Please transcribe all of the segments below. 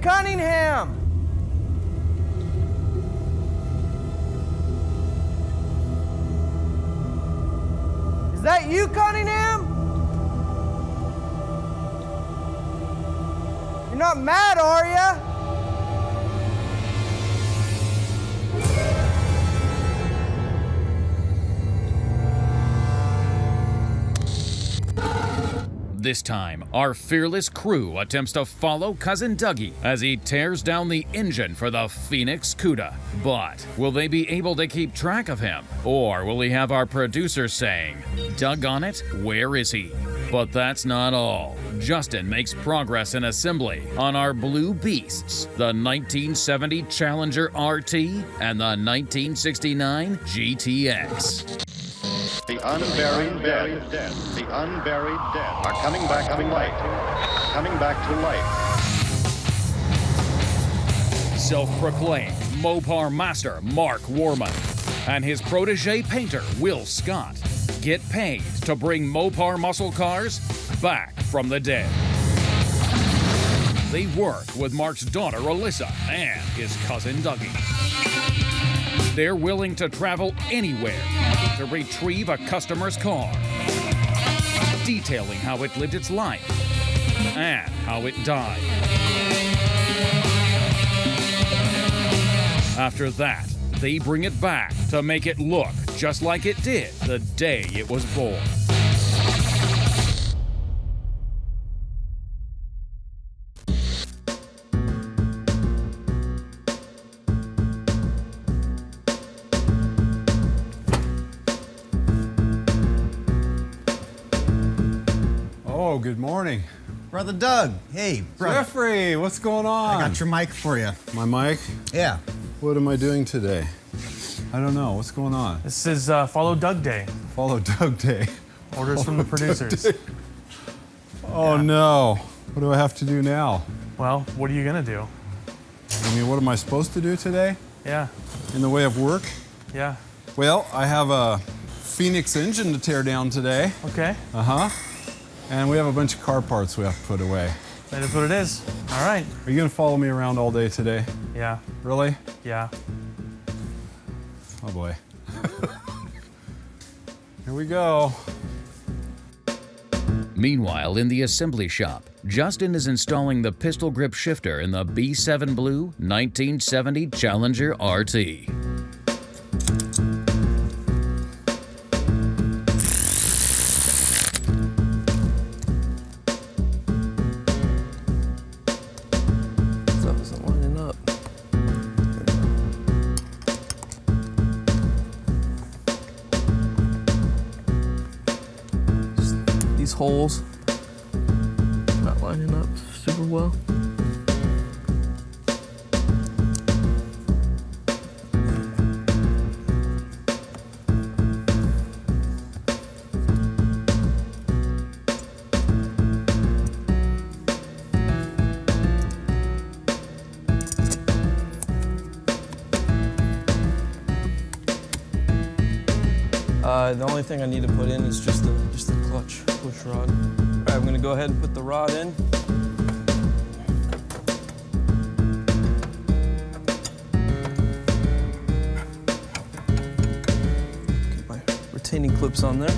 Cunningham! Is that you, Cunningham? You're not mad, are ya? This time, our fearless crew attempts to follow Cousin Dougie as he tears down the engine for the Phoenix Cuda. But will they be able to keep track of him? Or will he have our producer saying, "Doug on it? Where is he?" But that's not all. Justin makes progress in assembly on our blue beasts, the 1970 Challenger RT and the 1969 GTX. The unburied dead, the unburied dead are coming back to life, coming back to life. Self-proclaimed Mopar master Mark Warman and his protege painter Will Scott get paid to bring Mopar muscle cars back from the dead. They work with Mark's daughter Alyssa and his cousin Dougie. They're willing to travel anywhere to retrieve a customer's car, detailing how it lived its life and how it died. After that, they bring it back to make it look just like it did the day it was born. Oh, good morning. Brother Doug, hey, brother. Jeffrey, what's going on? I got your mic for you. My mic? Yeah. What am I doing today? I don't know. What's going on? This is Follow Doug Day. Follow Doug Day. Orders from the producers. Oh, Yeah. no. What do I have to do now? Well, what are you gonna do? I mean, what am I supposed to do today Yeah, in the way of work? yeah, Well, I have a Phoenix engine to tear down today. okay. Uh-huh. And we have a bunch of car parts we have to put away. That is what it is. All right. Are you going to follow me around all day today? Yeah, Really? yeah. Oh, boy. Here we go. Meanwhile, in the assembly shop, Justin is installing the pistol grip shifter in the B7 Blue 1970 Challenger RT. Stuff isn't lining up. Just these holes not lining up super well. The only thing I need to put in is just the clutch push rod. All right, I'm gonna go ahead and put the rod in. Get my retaining clips on there.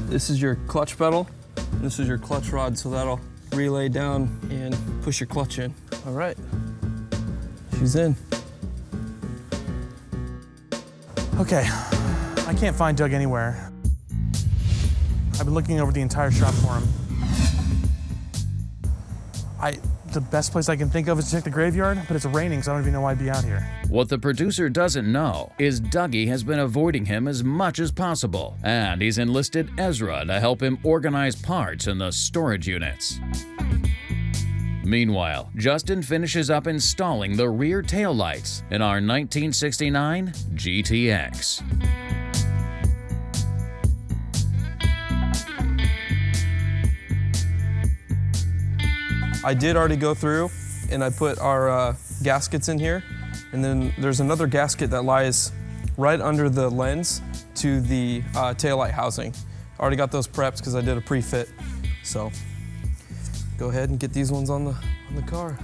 This is your clutch pedal, and this is your clutch rod, so that'll relay down and push your clutch in. All right, she's in. Okay, I can't find Doug anywhere. I've been looking over the entire shop for him. The best place I can think of is to check the graveyard, but it's raining, so I don't even know why I'd be out here. What the producer doesn't know is Dougie has been avoiding him as much as possible, and he's enlisted Ezra to help him organize parts in the storage units. Meanwhile, Justin finishes up installing the rear taillights in our 1969 GTX. I did already go through and I put our gaskets in here. And then there's another gasket that lies right under the lens to the taillight housing. I already got those prepped because I did a pre-fit. So go ahead and get these ones on the car.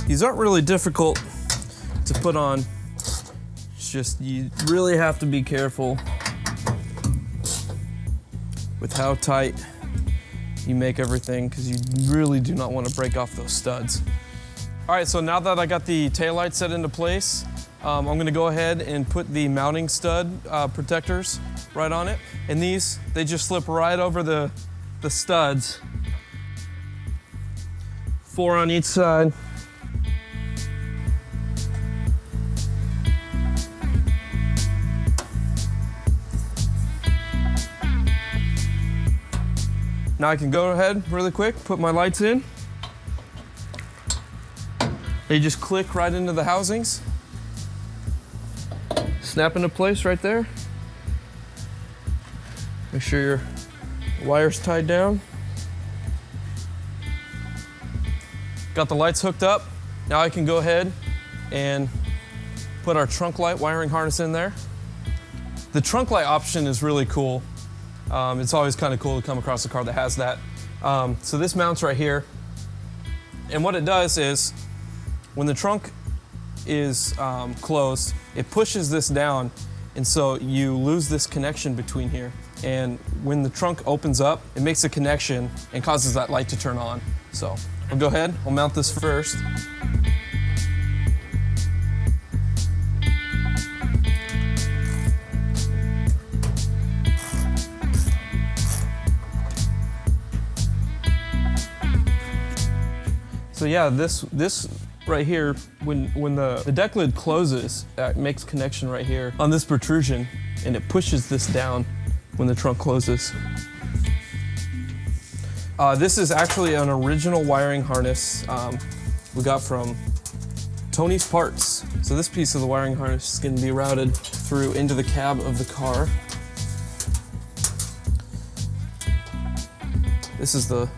These aren't really difficult to put on. It's just you really have to be careful with how tight you make everything because you really do not want to break off those studs. All right, so now that I got the taillight set into place, I'm gonna go ahead and put the mounting stud protectors right on it. And these, they just slip right over the studs. 4 on each side. Now I can go ahead really quick, put my lights in. They just click right into the housings. Snap into place right there. Make sure your wire's tied down. Got the lights hooked up. Now I can go ahead and put our trunk light wiring harness in there. The trunk light option is really cool. It's always kind of cool to come across a car that has that. So this mounts right here. And what it does is, when the trunk is closed, it pushes this down, and so you lose this connection between here. And when the trunk opens up, it makes a connection and causes that light to turn on. So I'll go ahead, I'll mount this first. So yeah, this right here, when the deck lid closes, it makes connection right here on this protrusion, and it pushes this down when the trunk closes. This is actually an original wiring harness we got from Tony's Parts. So this piece of the wiring harness is going to be routed through into the cab of the car. This is the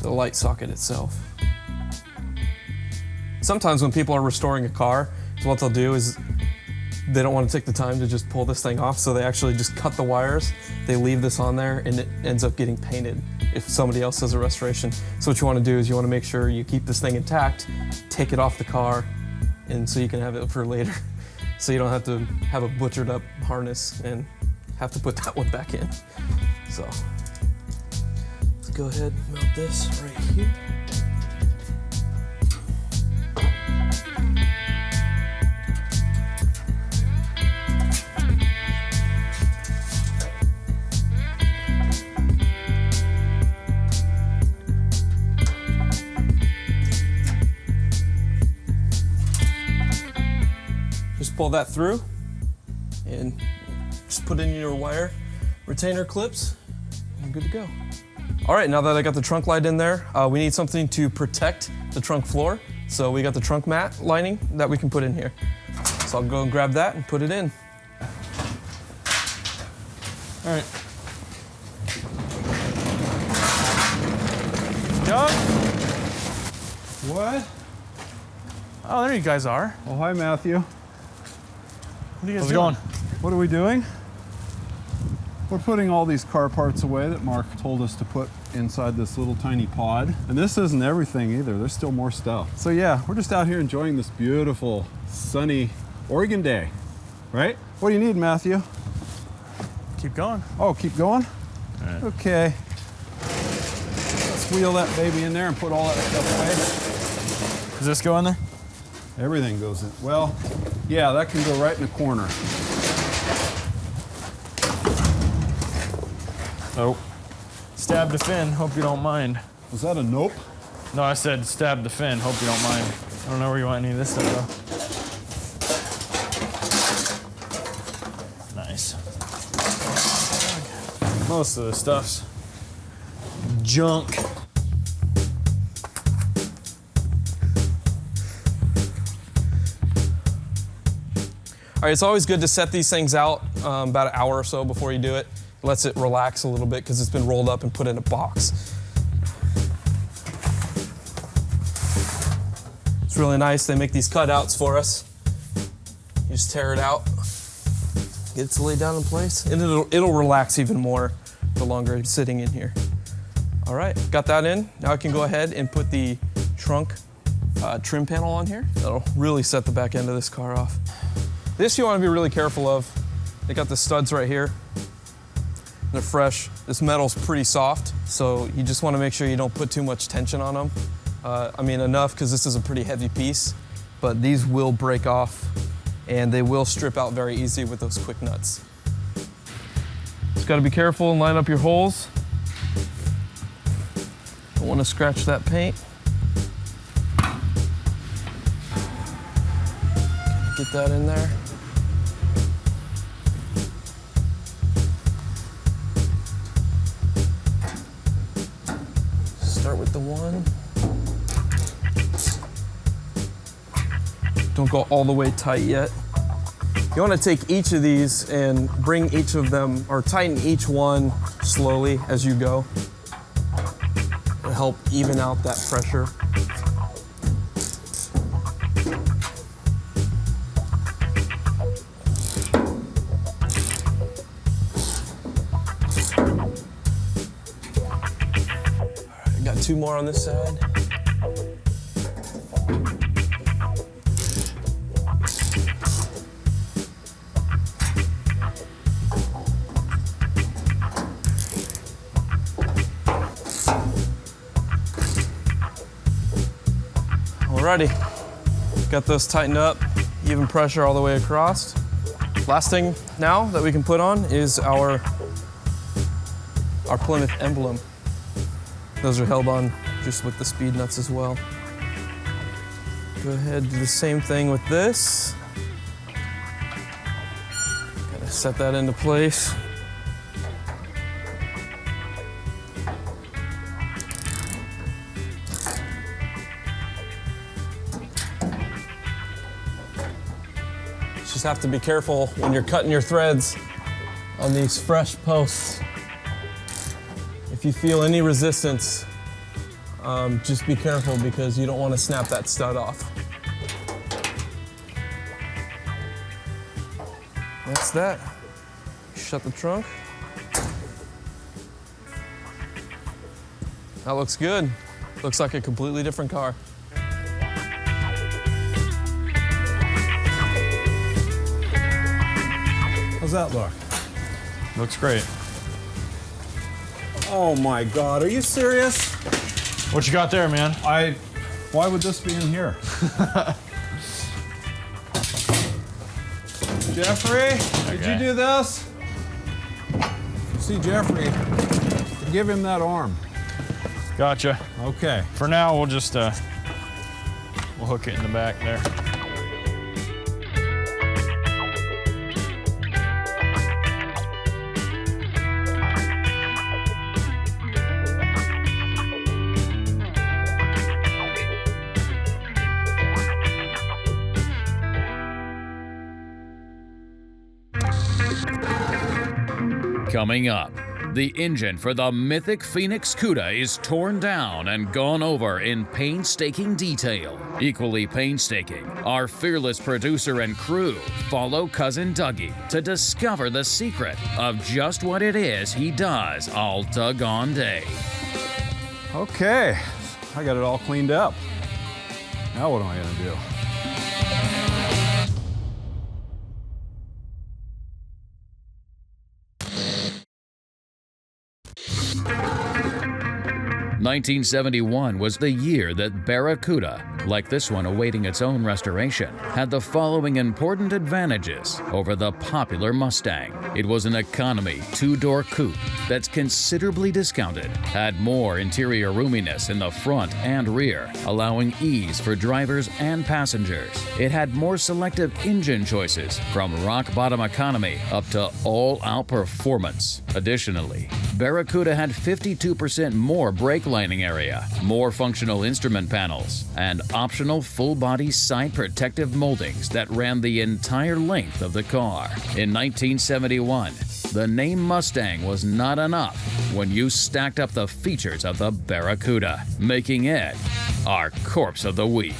light socket itself. Sometimes when people are restoring a car, what they'll do is they don't want to take the time to just pull this thing off, so they actually just cut the wires. They leave this on there, and it ends up getting painted if somebody else does a restoration. So what you want to do is you want to make sure you keep this thing intact, take it off the car, and so you can have it for later. So you don't have to have a butchered up harness and have to put that one back in. So let's go ahead and mount this right here. Just pull that through and just put in your wire retainer clips and you're good to go. All right, now that I got the trunk light in there, we need something to protect the trunk floor. So we got the trunk mat lining that we can put in here. So I'll go and grab that and put it in. All right. Doug? What? Oh, there you guys are. Oh, hi, Matthew. What are you guys How's it doing? What are we doing? We're putting all these car parts away that Mark told us to put inside this little tiny pod. And this isn't everything either. There's still more stuff. So yeah, we're just out here enjoying this beautiful, sunny Oregon day, right? What do you need, Matthew? Keep going. Oh, keep going? All right. Okay. Let's wheel that baby in there and put all that stuff away. Does this go in there? Everything goes in. Well, yeah, that can go right in the corner. Oh. Stab the fin, hope you don't mind. Was that a nope? No, I said stab the fin, hope you don't mind. I don't know where you want any of this stuff though. Nice. Most of the stuff's junk. All right, it's always good to set these things out about an hour or so before you do it. Lets it relax a little bit because it's been rolled up and put in a box. It's really nice. They make these cutouts for us. You just tear it out, get it to lay down in place, and it'll relax even more the longer it's sitting in here. All right, got that in. Now I can go ahead and put the trunk trim panel on here. That'll really set the back end of this car off. This you want to be really careful of. They got the studs right here. They're fresh. This metal's pretty soft, so you just want to make sure you don't put too much tension on them. I mean, enough because this is a pretty heavy piece, but these will break off and they will strip out very easy with those quick nuts. Just got to be careful and line up your holes. Don't want to scratch that paint. Get that in there. Start with the one. Don't go all the way tight yet. You want to take each of these and bring each of them, or tighten each one slowly as you go. It'll help even out that pressure. I got two more on this side. Alrighty, got those tightened up, even pressure all the way across. Last thing now that we can put on is our Plymouth emblem. Those are held on just with the speed nuts as well. Go ahead, do the same thing with this. Gotta set that into place. Just have to be careful when you're cutting your threads on these fresh posts. If you feel any resistance, just be careful because you don't want to snap that stud off. That's that. Shut the trunk. That looks good. Looks like a completely different car. How's that look? Looks great. Oh my God, are you serious? What you got there, man? Why would this be in here? Jeffrey, did you do this? See, Jeffrey, give him that arm. Gotcha. Okay. For now, we'll just we'll hook it in the back there. Coming up, the engine for the mythic Phoenix Cuda is torn down and gone over in painstaking detail. Equally painstaking, our fearless producer and crew follow Cousin Dougie to discover the secret of just what it is he does all doggone day. Okay, I got it all cleaned up. Now what am I gonna do? 1971 was the year that Barracuda like this one awaiting its own restoration, had the following important advantages over the popular Mustang. It was an economy two-door coupe that's considerably discounted, had more interior roominess in the front and rear, allowing ease for drivers and passengers. It had more selective engine choices, from rock-bottom economy up to all-out performance. Additionally, Barracuda had 52% more brake lining area, more functional instrument panels, and optional full-body side protective moldings that ran the entire length of the car. In 1971, the name Mustang was not enough when you stacked up the features of the Barracuda, making it our corpse of the week.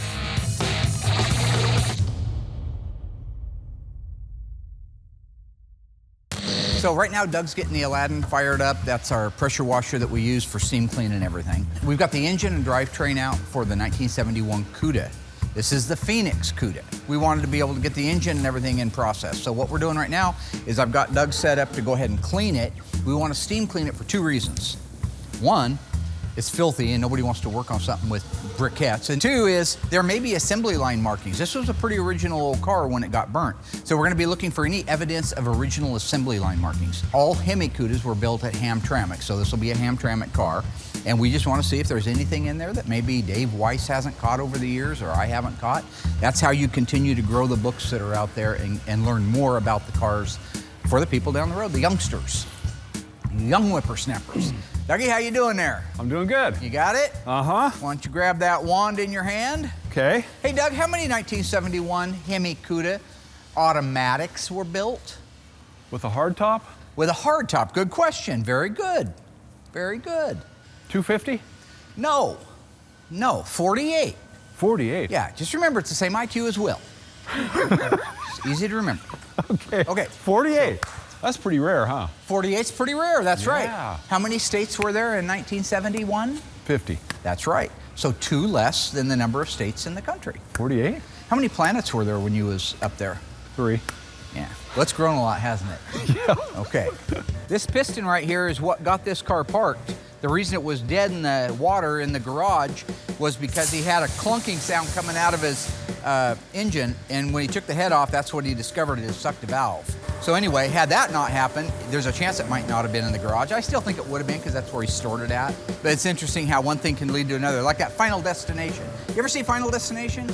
So right now, Doug's getting the Aladdin fired up. That's our pressure washer that we use for steam clean and everything. We've got the engine and drivetrain out for the 1971 Cuda. This is the Phoenix Cuda. We wanted to be able to get the engine and everything in process. So what we're doing right now is I've got Doug set up to go ahead and clean it. We want to steam clean it for two reasons. One, it's filthy and nobody wants to work on something with briquettes. And two is there may be assembly line markings. This was a pretty original old car when it got burnt. So we're going to be looking for any evidence of original assembly line markings. All Hemi Cudas were built at Hamtramck, so this will be a Hamtramck car. And we just want to see if there's anything in there that maybe Dave Weiss hasn't caught over the years or I haven't caught. That's how you continue to grow the books that are out there and learn more about the cars for the people down the road, the youngsters, young whippersnappers. Dougie, how you doing there? I'm doing good. You got it? Uh-huh. Why don't you grab that wand in your hand? Okay. Hey, Doug, how many 1971 Hemi Cuda automatics were built? With a hard top? With a hard top. Good question. Very good. Very good. 250? No. No, 48. 48? Yeah, just remember it's the same IQ as Will. It's easy to remember. Okay. Okay. 48. That's pretty rare, huh? 48's pretty rare, that's right. Yeah. How many states were there in 1971? 50. That's right. So 2 less than the number of states in the country. 48? How many planets were there when you was up there? 3. Yeah. Well, it's grown a lot, hasn't it? Yeah. Okay. This piston right here is what got this car parked. The reason it was dead in the water in the garage was because he had a clunking sound coming out of his engine, and when he took the head off, that's what he discovered, it had sucked a valve. So anyway, had that not happened, there's a chance it might not have been in the garage. I still think it would have been because that's where he stored it at. But it's interesting how one thing can lead to another, like that Final Destination. You ever see Final Destination?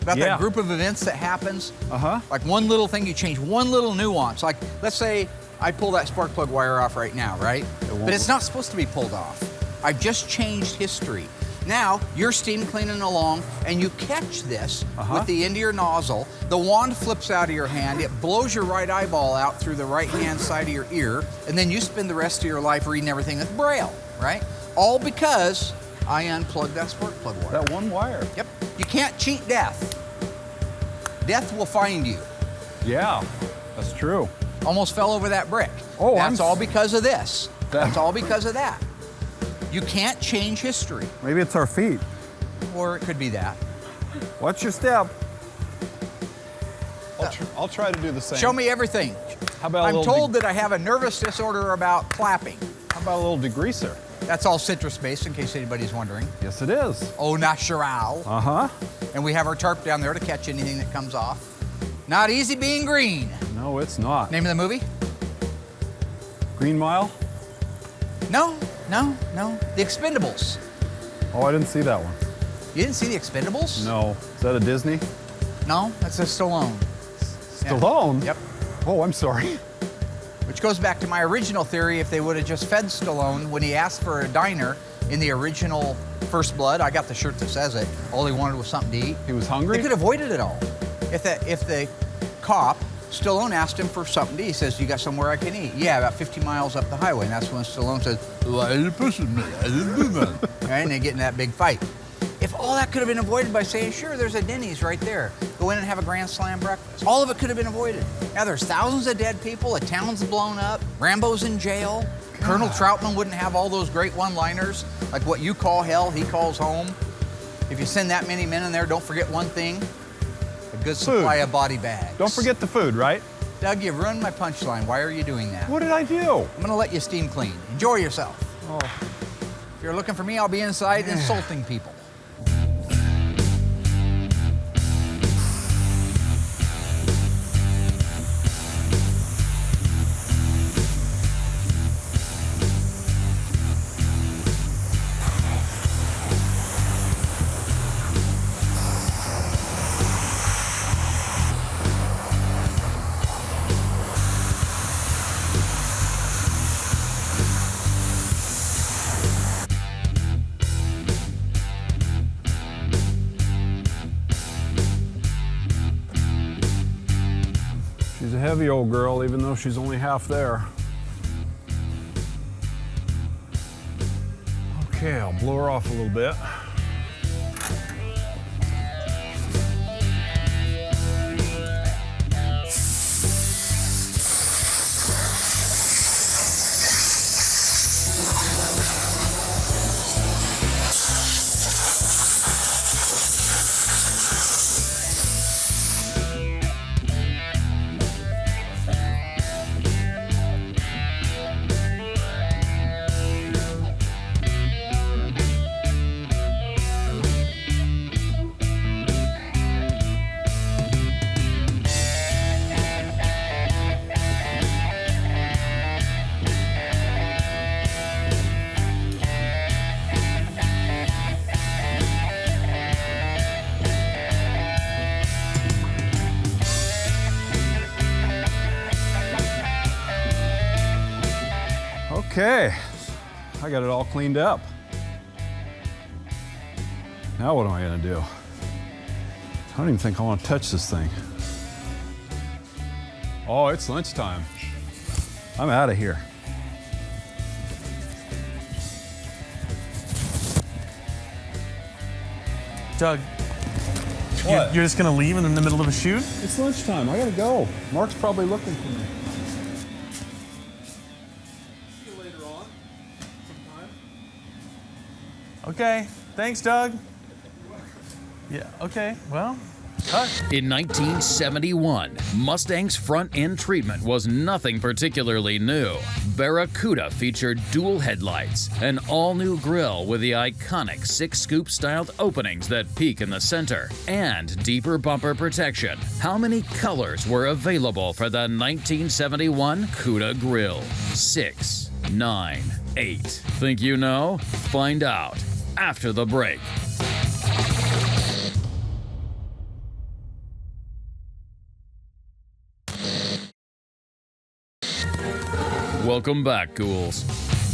About that group of events that happens? Uh-huh. Like one little thing, you change one little nuance. Like, let's say I pull that spark plug wire off right now, right? But it's not supposed to be pulled off. I've just changed history. Now, you're steam cleaning along, and you catch this with the end of your nozzle. The wand flips out of your hand. It blows your right eyeball out through the right-hand side of your ear, and then you spend the rest of your life reading everything with Braille, right? All because I unplugged that spark plug wire. That one wire. Yep. You can't cheat death. Death will find you. Yeah, that's true. Almost fell over that brick. Oh, That's all because of this. That- That's all because of that. You can't change history. Maybe it's our feet. Or it could be that. Watch your step. I'll try to do the same. Show me everything. How about a I'm little told that I have a nervous disorder about clapping. How about a little degreaser? That's all citrus-based, in case anybody's wondering. Yes, it is. Au natural. Uh-huh. And we have our tarp down there to catch anything that comes off. Not easy being green. No, it's not. Name of the movie? Green Mile? No. The Expendables. Oh, I didn't see that one. You didn't see The Expendables? No. Is that a Disney? No, that's a Stallone. Stallone? Yep. Oh, I'm sorry. Which goes back to my original theory, if they would have just fed Stallone when he asked for a diner in the original First Blood, I got the shirt that says it, all he wanted was something to eat. He was hungry? They could have avoided it all. If the cop, Stallone asked him for something to eat, he says, you got somewhere I can eat? Yeah, about 50 miles up the highway. And that's when Stallone says, why are you pushing me? I didn't do that. Right, and they get in that big fight. If all that could have been avoided by saying, sure, there's a Denny's right there. Go in and have a Grand Slam breakfast. All of it could have been avoided. Now there's thousands of dead people, a town's blown up, Rambo's in jail. God. Colonel Troutman wouldn't have all those great one-liners, like what you call hell, he calls home. If you send that many men in there, don't forget one thing, a good supply of body bags. Don't forget the food, right? Doug, you've ruined my punchline. Why are you doing that? What did I do? I'm gonna let you steam clean. Enjoy yourself. Oh. If you're looking for me, I'll be inside insulting people. heavy old girl, even though she's only half there. Okay, I'll blow her off a little bit. Okay, I got it all cleaned up. Now what am I gonna do? I don't even think I want to touch this thing. Oh, it's lunchtime. I'm out of here. Doug, What? you're just gonna leave in the middle of a shoot? It's lunchtime, I gotta go. Mark's probably looking for me. See you later on, sometime. Okay, thanks, Doug. Yeah, okay, well, cut. In 1971, Mustang's front-end treatment was nothing particularly new. Barracuda featured dual headlights, an all-new grille with the iconic 6-scoop styled openings that peak in the center, and deeper bumper protection. How many colors were available for the 1971 Cuda grille? 6, 9, 8. Think you know? Find out after the break. Welcome back, ghouls.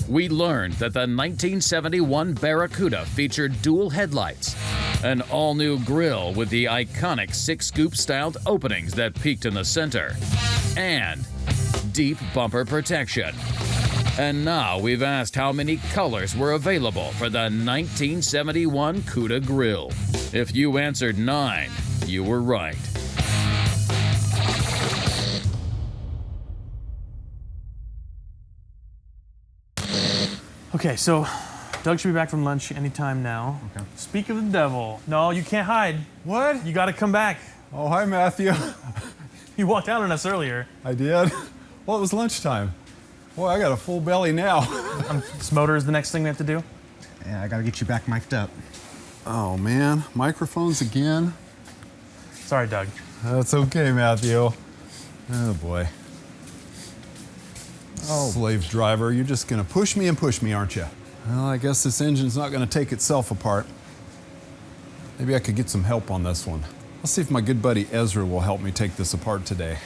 We learned that the 1971 Barracuda featured dual headlights, an all-new grille with the iconic 6-scoop styled openings that peaked in the center, and deep bumper protection. And now we've asked how many colors were available for the 1971 Cuda grille. If you answered 9, you were right. Okay, so Doug should be back from lunch anytime now. Okay. Speak of the devil. No, you can't hide. What? You gotta come back. Oh, hi, Matthew. You walked out on us earlier. I did? Well, it was lunchtime. Boy, I got a full belly now. This motor is the next thing we have to do? Yeah, I gotta get you back mic'd up. Oh, man. Microphones again? Sorry, Doug. That's okay, Matthew. Oh, boy. Oh, slave driver, you're just gonna push me and push me, aren't you? Well, I guess this engine's not gonna take itself apart. Maybe I could get some help on this one. I'll see if my good buddy Ezra will help me take this apart today.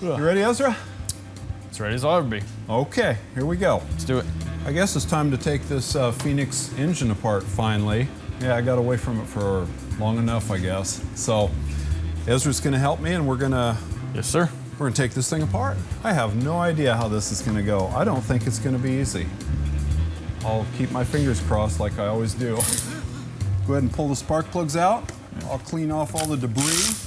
You ready, Ezra? It's ready as I'll ever be. Okay, here we go. Let's do it. I guess it's time to take this Phoenix engine apart finally. Yeah, I got away from it for long enough, I guess. So Ezra's gonna help me and we're gonna Yes, sir. take this thing apart. I have no idea how this is gonna go. I don't think it's gonna be easy. I'll keep my fingers crossed like I always do. Go ahead and pull the spark plugs out. I'll clean off all the debris.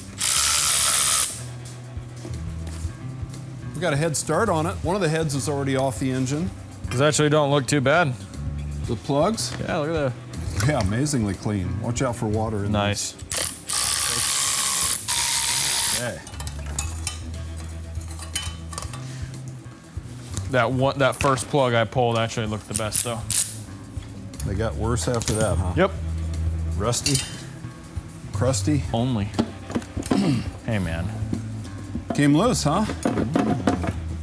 We got a head start on it. One of the heads is already off the engine. These actually don't look too bad. The plugs? Yeah, look at that. Yeah, amazingly clean. Watch out for water in there. Nice. Okay. That first plug I pulled actually looked the best though. They got worse after that, huh? Yep. Rusty? Crusty? Only. Hey man, Came loose, huh?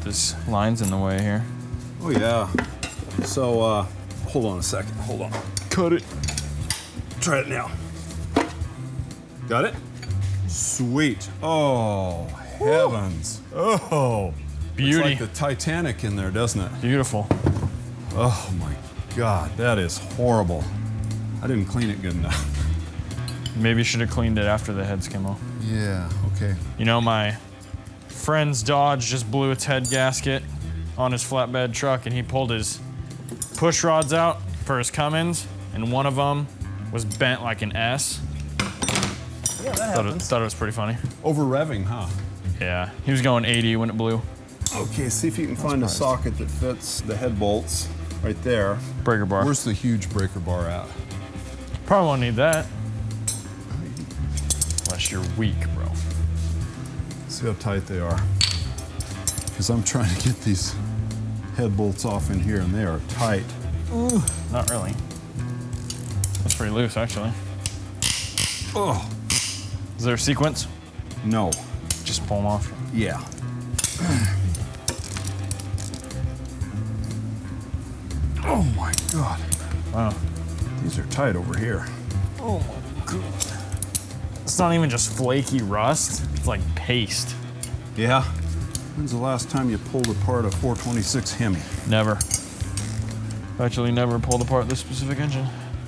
this line's in the way here. Oh, yeah. So, hold on a second. Hold on. Cut it. Try it now. Got it? Sweet. Oh, heavens. Oh. Beauty. It's like the Titanic in there, doesn't it? Beautiful. Oh, my God. That is horrible. I didn't clean it good enough. Maybe you should have cleaned it after the heads came off. Yeah, okay. You know, my friend's Dodge just blew its head gasket on his flatbed truck, and he pulled his push rods out for his Cummins, and one of them was bent like an S. Yeah, that happens. Thought it was pretty funny. Over revving, huh? Yeah, he was going 80 when it blew. Okay, see if you can find a socket that fits the head bolts right there. Breaker bar. Where's the huge breaker bar at? Probably won't need that. Unless you're weak, bro. See how tight they are. Because I'm trying to get these head bolts off in here, and they are tight. Ooh, not really. That's pretty loose, actually. Oh. Is there a sequence? No. Just pull them off. Yeah. Oh my God. Wow. These are tight over here. Oh my God. It's not even just flaky rust. It's like paste. Yeah. When's the last time you pulled apart a 426 Hemi? Never. Actually, never pulled apart this specific engine.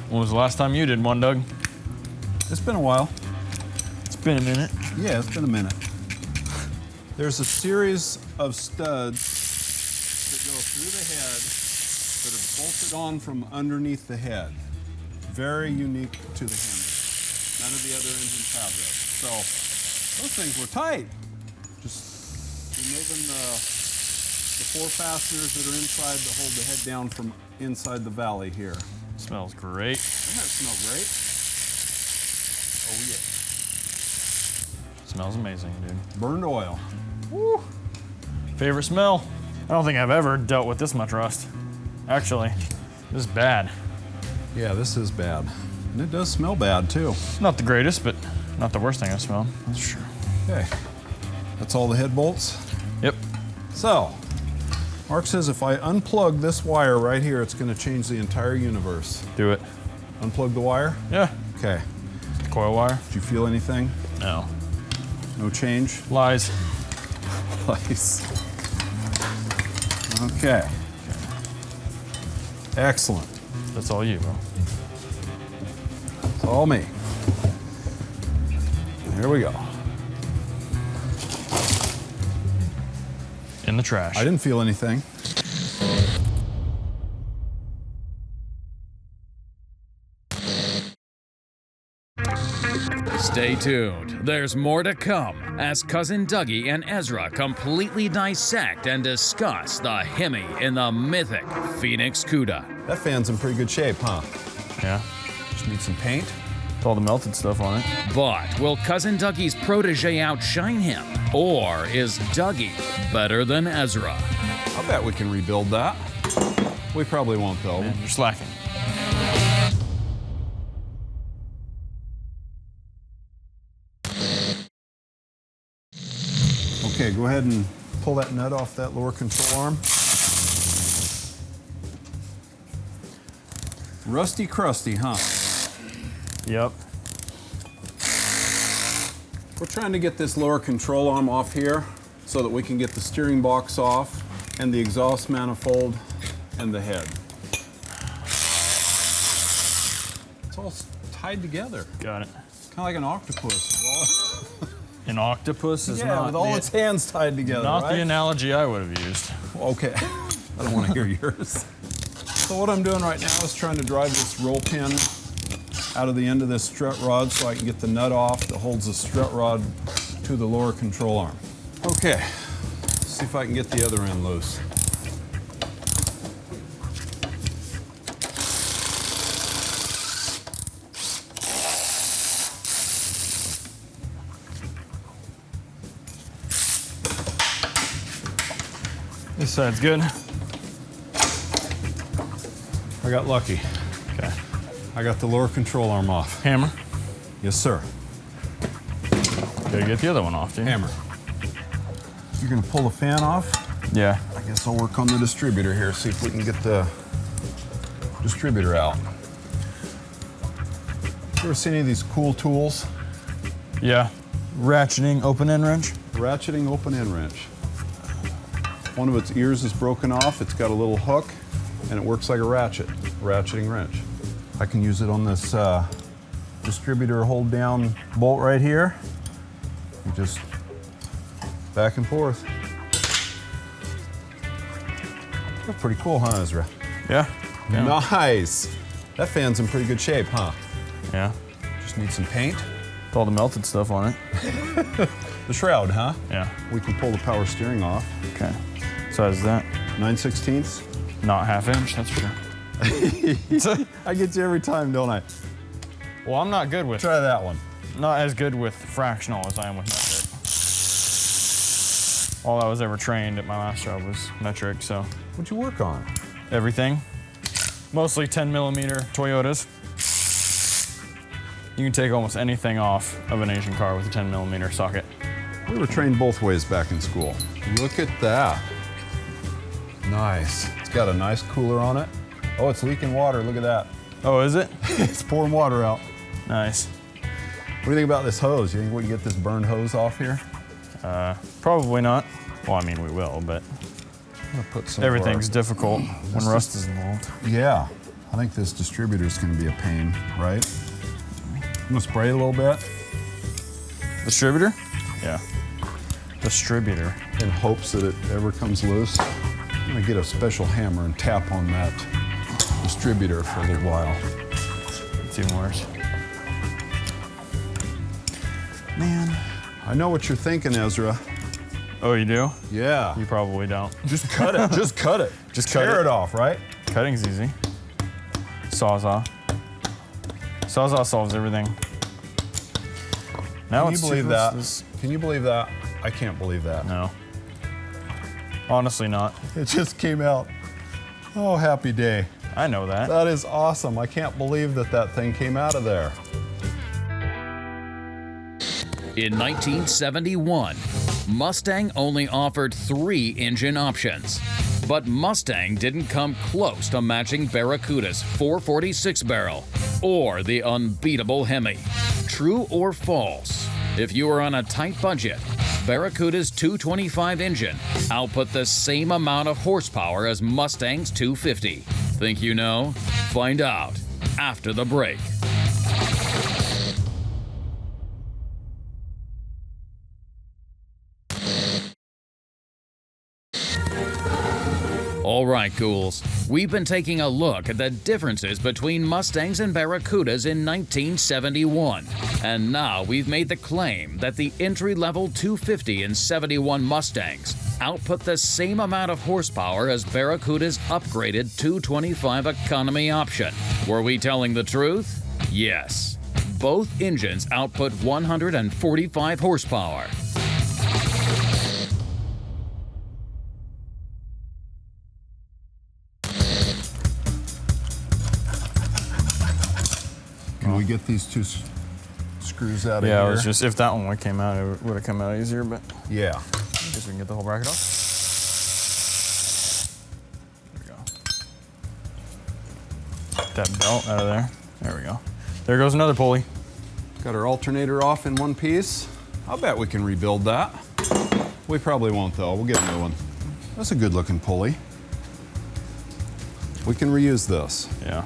When was the last time you did one, Doug? It's been a while. It's been a minute. Yeah, it's been a minute. There's a series of studs that go through the head that are bolted on from underneath the head. Very unique to the Hemi. None of the other engines have this. So those things were tight. Just removing the four fasteners that are inside that hold the head down from inside the valley here. Smells great. Doesn't that smell great? Oh yeah. Smells amazing, dude. Burned oil. Woo. Favorite smell? I don't think I've ever dealt with this much rust. Actually, this is bad. Yeah, this is bad. And it does smell bad too. Not the greatest, but not the worst thing I've smelled. That's true. Okay. That's all the head bolts. Yep. So, Mark says if I unplug this wire right here, it's going to change the entire universe. Do it. Unplug the wire? Yeah. Okay. Coil wire? Did you feel anything? No. No change? Lies. Nice. Okay. Excellent. That's all you, bro. It's all me. Here we go. In the trash. I didn't feel anything. Stay tuned. There's more to come as Cousin Dougie and Ezra completely dissect and discuss the Hemi in the mythic Phoenix Cuda. That fan's in pretty good shape, huh? Yeah. Just need some paint. With all the melted stuff on it. But will Cousin Dougie's protege outshine him? Or is Dougie better than Ezra? I bet we can rebuild that. We probably won't, though. Man, you're slacking. Okay, go ahead and pull that nut off that lower control arm. Rusty crusty, huh? Yep. We're trying to get this lower control arm off here so that we can get the steering box off and the exhaust manifold and the head. It's all tied together. Got it. Kind of like an octopus. An octopus is Yeah, not with all the, its hands tied together, not right? the analogy I would have used. Okay, I don't want to hear yours. So what I'm doing right now is trying to drive this roll pin out of the end of this strut rod so I can get the nut off that holds the strut rod to the lower control arm. Okay, let's see if I can get the other end loose. This side's good. I got lucky. Okay. I got the lower control arm off. Hammer. Yes, sir. Gotta get the other one off, dude. Hammer. You're gonna pull the fan off? Yeah. I guess I'll work on the distributor here, see if we can get the distributor out. You ever seen any of these cool tools? Yeah. Ratcheting open end wrench. Ratcheting open end wrench. One of its ears is broken off. It's got a little hook, and it works like a ratcheting wrench. I can use it on this distributor hold down bolt right here. You just Back and forth. That's pretty cool, huh, Ezra? Yeah. Nice. That fan's in pretty good shape, huh? Yeah. Just need some paint. With all the melted stuff on it. The shroud, huh? Yeah. We can pull the power steering off. Okay. Size is that? 9/16. Not 1/2 inch, that's for sure. I get you every time, don't I? Well, I'm not good with. Try that one. Not as good with fractional as I am with metric. All I was ever trained at my last job was metric, so. What'd you work on? Everything. Mostly 10mm Toyotas. You can take almost anything off of an Asian car with a 10mm socket. We were trained both ways back in school. Look at that. Nice. It's got a nice cooler on it. Oh, it's leaking water. Look at that. Oh, is it? It's pouring water out. Nice. What do you think about this hose? You think we can get this burned hose off here? Probably not. Well, I mean, we will, but I'm gonna put some everything's difficult when rust is involved. Yeah. I think this distributor's gonna be a pain, right? I'm gonna spray a little bit. Distributor? Yeah. Distributor. In hopes that it ever comes loose. I'm gonna get a special hammer and tap on that distributor for a little while. It's even worse. Man. I know what you're thinking, Ezra. Oh, you do? Yeah. You probably don't. Just cut it. Just cut it. Just cut tear it. it off, right? Cutting's easy. Sawzall. Sawzall solves everything. Now Can you it's believe that? Can you believe that? I can't believe that. No. Honestly not. It just came out. Oh, happy day. I know that. That is awesome. I can't believe that that thing came out of there. In 1971, Mustang only offered 3 engine options. But Mustang didn't come close to matching Barracuda's 446 barrel or the unbeatable Hemi. True or false? If you are on a tight budget, Barracuda's 225 engine output the same amount of horsepower as Mustang's 250. Think you know? Find out after the break. All right, ghouls, we've been taking a look at the differences between Mustangs and Barracudas in 1971. And now we've made the claim that the entry-level 250 and 71 Mustangs output the same amount of horsepower as Barracuda's upgraded 225 economy option. Were we telling the truth? Yes. Both engines output 145 horsepower. Can we get these two screws out of here? Yeah, it was just, if that one came out, it would have come out easier, but Yeah. I guess we can get the whole bracket off. There we go. Get that belt out of there. There we go. There goes another pulley. Got our alternator off in one piece. I'll bet we can rebuild that. We probably won't though. We'll get a new one. That's a good looking pulley. We can reuse this. Yeah.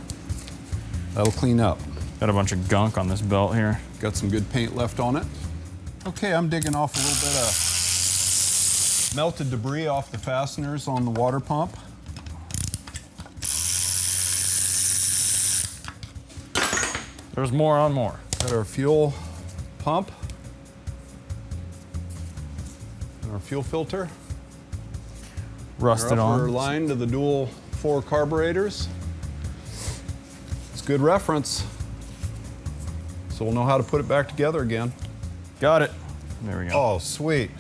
That'll clean up. Got a bunch of gunk on this belt here. Got some good paint left on it. Okay, I'm digging off a little bit of melted debris off the fasteners on the water pump. There's more on more. Got our fuel pump and our fuel filter. Rusted Our upper on. line to the dual 4 carburetors. It's good reference. So we'll know how to put it back together again. Got it. There we go. Oh, sweet.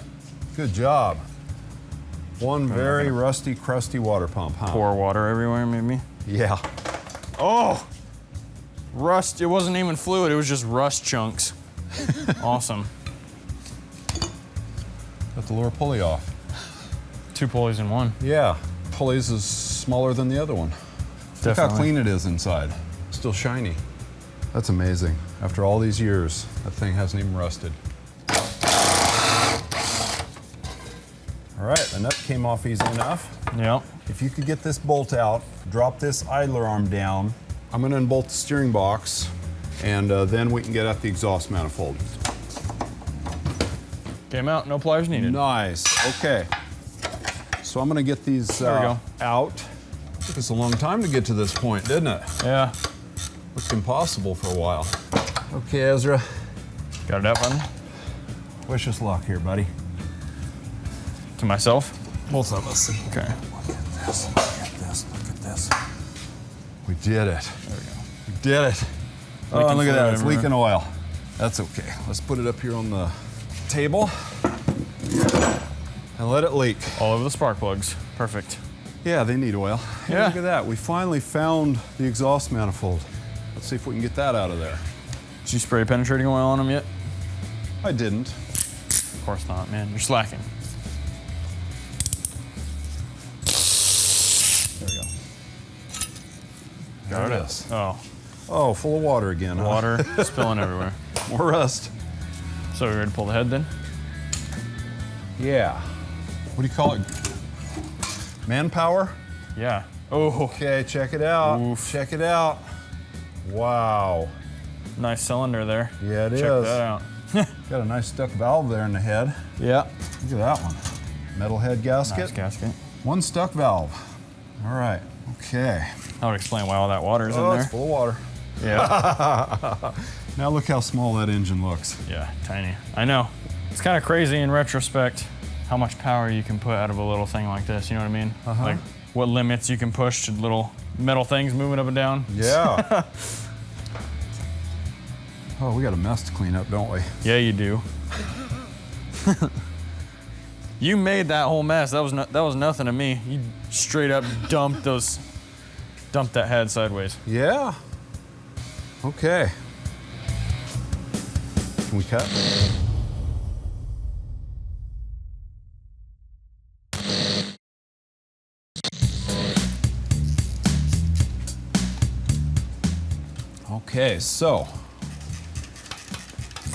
Good job. One very rusty, crusty water pump, huh? Pour water everywhere, maybe. Yeah. Oh! Rust. It wasn't even fluid, it was just rust chunks. Awesome. Got the lower pulley off. 2 pulleys in one. Yeah. Pulleys is smaller than the other one. Look how Definitely. clean it is inside. Still shiny. That's amazing. After all these years, that thing hasn't even rusted. All right, the nut came off easy enough. Yep. If you could get this bolt out, drop this idler arm down. I'm gonna unbolt the steering box, and then we can get at the exhaust manifold. Came out, no pliers needed. Nice. Okay. So I'm gonna get these There we go. out. Took us a long time to get to this point, didn't it? Yeah. Looked impossible for a while. Okay, Ezra. Got it out, button. Wish us luck here, buddy. To myself? Both of us. Okay. Look at this. Look at this. Look at this. We did it. There we go. We did it. Oh, and look at that. It's everywhere. leaking oil. That's okay. Let's put it up here on the table and let it leak. All over the spark plugs. Perfect. Yeah, they need oil. Hey, Yeah. look at that. We finally found the exhaust manifold. Let's see if we can get that out of there. Did you spray penetrating oil on them yet? I didn't. Of course not, man. You're slacking. There we go. Got There it. it is. Oh, Oh, full of water again, huh? water spilling everywhere. More rust. So we ready to pull the head then? Yeah. What do you call it? Manpower? Yeah. Oh, Okay, check it out. Oof. Check it out. Wow. nice cylinder there. Yeah, it is. Check that out. Got a nice stuck valve there in the head. Yeah. Look at that one. Metal head gasket. Nice gasket. One stuck valve. All right. Okay. That would explain why all that water is Oh, in it's there. full of water. Yeah. Now look how small that engine looks. Yeah, tiny. I know. It's kind of crazy in retrospect how much power you can put out of a little thing like this. You know what I mean? Like what limits you can push to little metal things moving up and down. Yeah. Oh, we got a mess to clean up, don't we? Yeah, you do. You made that whole mess. That was nothing to me. You straight up dumped that head sideways. Yeah. Okay. Can we cut? Okay, so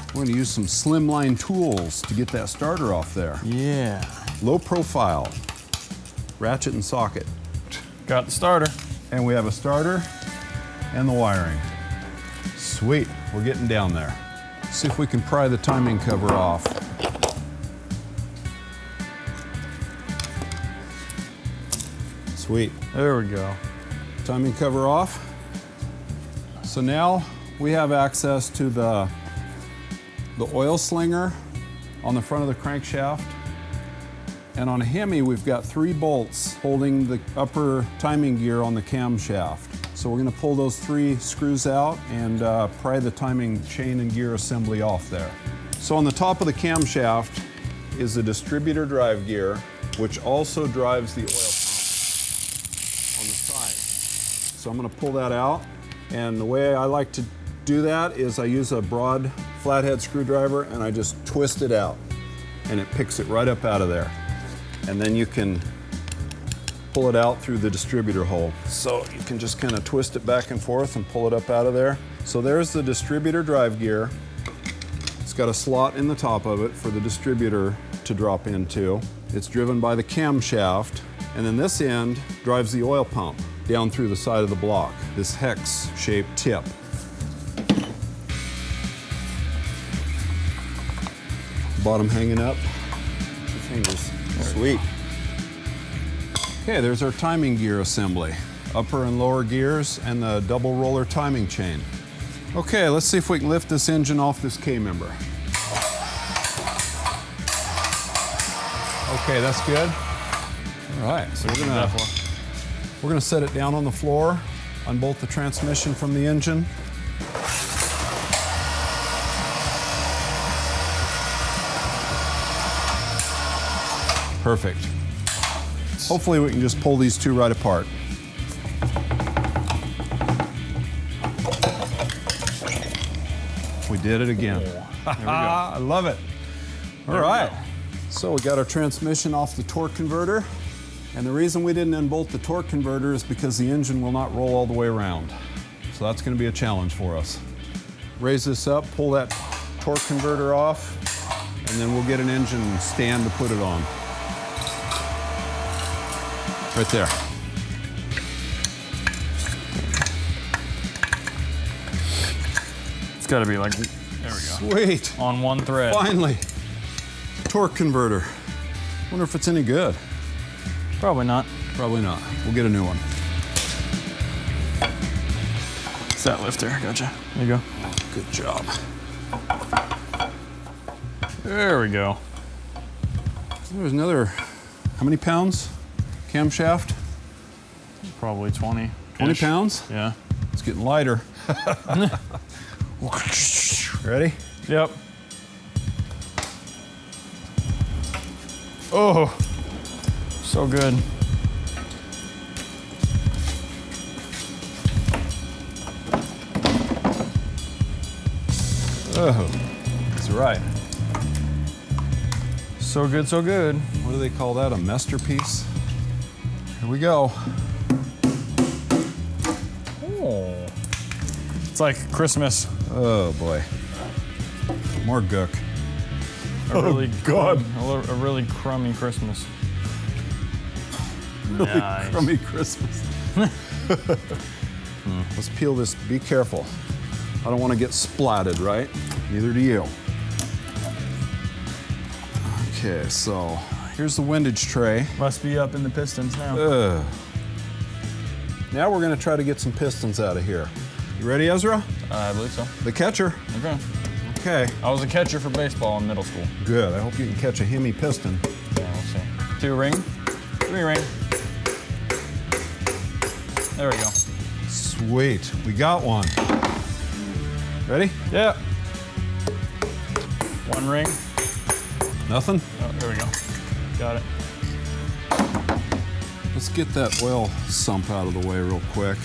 we're going to use some slimline tools to get that starter off there. Yeah. Low profile, ratchet and socket. Got the starter. And we have a starter and the wiring. Sweet, we're getting down there. See if we can pry the timing cover off. Sweet. There we go. Timing cover off. So now we have access to the oil slinger on the front of the crankshaft. And on a Hemi, we've got 3 bolts holding the upper timing gear on the camshaft. So we're gonna pull those 3 screws out and pry the timing chain and gear assembly off there. So on the top of the camshaft is the distributor drive gear, which also drives the oil pump on the side. So I'm gonna pull that out. And the way I like to do that is I use a broad flathead screwdriver and I just twist it out and it picks it right up out of there. And then you can pull it out through the distributor hole. So you can just kind of twist it back and forth and pull it up out of there. So there's the distributor drive gear. It's got a slot in the top of it for the distributor to drop into. It's driven by the camshaft, and then this end drives the oil pump down through the side of the block, this hex-shaped tip. Bottom hanging up. 2 fingers. Sweet. Okay, there's our timing gear assembly. Upper and lower gears and the double roller timing chain. Okay, let's see if we can lift this engine off this K-member. Okay, that's good. All right, so we're gonna set it down on the floor, unbolt the transmission from the engine. Perfect. Hopefully we can just pull these 2 right apart. We did it again. There we go. I love it. All right. So we got our transmission off the torque converter. And the reason we didn't unbolt the torque converter is because the engine will not roll all the way around. So that's going to be a challenge for us. Raise this up, pull that torque converter off, and then we'll get an engine stand to put it on. Right there. It's got to be like, there we go. Sweet. On one thread. Finally. torque converter. Wonder if it's any good. Probably not. Probably not. We'll get a new one. It's that lifter. Gotcha. There you go. Good job. There we go. There's another, how many pounds? Camshaft? Probably 20. 20 pounds? Yeah. It's getting lighter. Ready? Yep. Oh, so good. Oh, that's right. So good, so good. What do they call that? A masterpiece? Here we go. Oh. It's like Christmas. Oh boy. More gook. A really God. A really crummy Christmas. Really Nice. crummy Christmas. Let's peel this. Be careful. I don't want to get splatted, right? Neither do you. Okay, so here's the windage tray. Must be up in the pistons now. Now we're going to try to get some pistons out of here. You ready, Ezra? I believe so. The catcher. Okay. Okay. I was a catcher for baseball in middle school. Good. I hope you can catch a Hemi piston. Yeah, we'll see. 2 ring, 3 ring. There we go. Sweet. We got one. Ready? Yeah. 1 ring. Nothing? Oh, there we go. Got it. Let's get that oil sump out of the way real quick.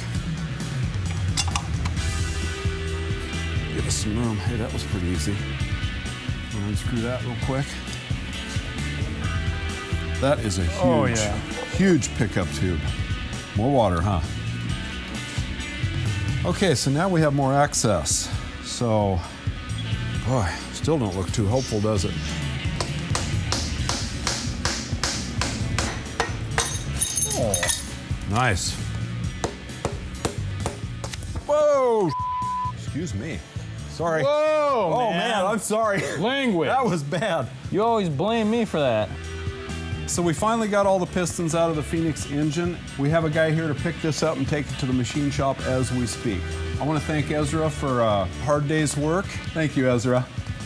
Give us some room. Hey, that was pretty easy. I'm gonna unscrew that real quick. That is a huge, Oh, yeah. huge pickup tube. More water, huh? Okay, so now we have more access. So, boy, still don't look too hopeful, does it? Oh. Nice. Whoa! Excuse me. Sorry. Whoa, Oh man, I'm sorry. Language. That was bad. You always blame me for that. So we finally got all the pistons out of the Phoenix engine. We have a guy here to pick this up and take it to the machine shop as we speak. I want to thank Ezra for a hard day's work. Thank you, Ezra.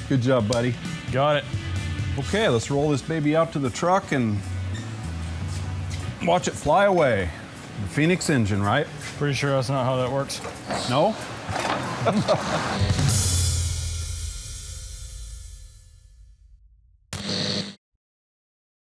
Good job, buddy. Got it. Okay, let's roll this baby out to the truck and watch it fly away. The Phoenix engine, right? Pretty sure that's not how that works. No?